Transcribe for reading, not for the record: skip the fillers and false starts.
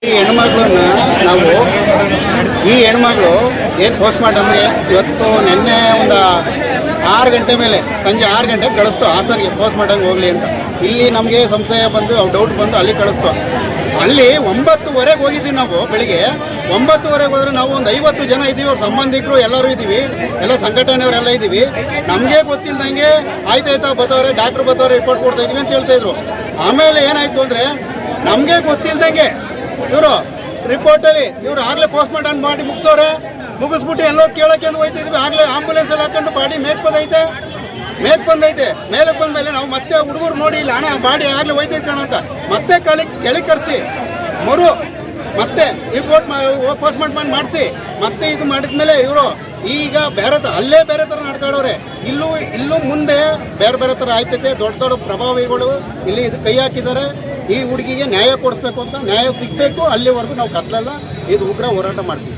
ಈ ಹೆಣ್ಮಗಳನ್ನ ನಾವು ಈ ಹೆಣ್ಮಗಳು ಏನು ಪೋಸ್ಟ್ ಮಾರ್ಟಮ್ಗೆ ಇವತ್ತು ನಿನ್ನೆ ಒಂದು 6 ಗಂಟೆ ಮೇಲೆ ಸಂಜೆ 6 ಗಂಟೆಗೆ ಕಳಿಸ್ತು ಹಾಸನ್ಗೆ ಪೋಸ್ಟ್ ಮಾರ್ಟಮ್ಗೆ ಹೋಗಲಿ ಅಂತ. ಇಲ್ಲಿ ನಮಗೆ ಸಂಶಯ ಬಂದು ಡೌಟ್ ಬಂದು ಅಲ್ಲಿ ಕಳಿಸ್ತು. ಅಲ್ಲಿ 9:30 ಹೋಗಿದ್ದೀವಿ ನಾವು. ಬೆಳಿಗ್ಗೆ 9:30 ಹೋದ್ರೆ ನಾವು ಒಂದು 50 ಜನ ಇದ್ದೀವಿ, ಅವ್ರ ಸಂಬಂಧಿಕರು ಎಲ್ಲರೂ ಇದ್ದೀವಿ, ಎಲ್ಲ ಸಂಘಟನೆಯವರೆಲ್ಲ ಇದ್ದೀವಿ. ನಮಗೆ ಗೊತ್ತಿಲ್ಲದಂಗೆ ಆಯ್ತಾಯ್ತಾ ಬತ್ತವ್ರೆ ಡಾಕ್ಟ್ರು ಬತ್ತವ್ರೆ ರಿಪೋರ್ಟ್ ಕೊಡ್ತಾ ಇದೀವಿ ಅಂತ ಹೇಳ್ತಾಯಿದ್ರು. ಆಮೇಲೆ ಏನಾಯಿತು ಅಂದರೆ ನಮಗೆ ಗೊತ್ತಿಲ್ಲದಂಗೆ ಇವರು ರಿಪೋರ್ಟಲ್ಲಿ ಇವರು ಆಗಲೇ ಪೋಸ್ಟ್ ಮಾರ್ಟಮ್ ಮಾಡಿ ಮುಗಿಸ್ಬಿಟ್ಟು ಎಲ್ಲೋ ಕೇಳೋಕ್ಕೆ ಅಂತ ಹೋಯ್ತಿದ್ವಿ. ಆಗಲೇ ಆಂಬುಲೆನ್ಸಲ್ಲಿ ಹಾಕೊಂಡು ಬಾಡಿ ಮೇಕ್ ಬಂದೈತೆ. ಮೇಲೆ ಬಂದಮೇಲೆ ನಾವು ಮತ್ತೆ ಹುಡುಗರು ನೋಡಿ ಇಲ್ಲ ಹಣ ಬಾಡಿ ಆಗಲೇ ಹೋಯ್ತೈತೆ ಕಣ ಅಂತ ಮತ್ತೆ ಕೆಳಗೆ ಕರೆಸಿ ಮತ್ತೆ ರಿಪೋರ್ಟ್ ಪೋಸ್ಟ್ ಮಾರ್ಟಮ್ ಮಾಡಿಸಿ ಮತ್ತೆ ಇದು ಮಾಡಿದ್ಮೇಲೆ ಇವರು ಈಗ ಅಲ್ಲೇ ಬೇರೆ ಥರ ನಡ್ಕೊಳ್ಳೋರೆ. ಇಲ್ಲೂ ಮುಂದೆ ಬೇರೆ ಥರ ಆಯ್ತೈತೆ. ದೊಡ್ಡ ಪ್ರಭಾವಿಗಳು ಇಲ್ಲಿ ಇದು ಕೈ ಹಾಕಿದ್ದಾರೆ. ಈ ಹುಡುಗಿಗೆ ನ್ಯಾಯ ಕೊಡಿಸ್ಬೇಕು ಅಂತ, ನ್ಯಾಯ ಸಿಗಬೇಕು. ಅಲ್ಲಿವರೆಗೂ ನಾವು ಕತ್ತಲಲ್ಲ ಇದು ಉಗ್ರ ಹೋರಾಟ ಮಾಡ್ತೀವಿ.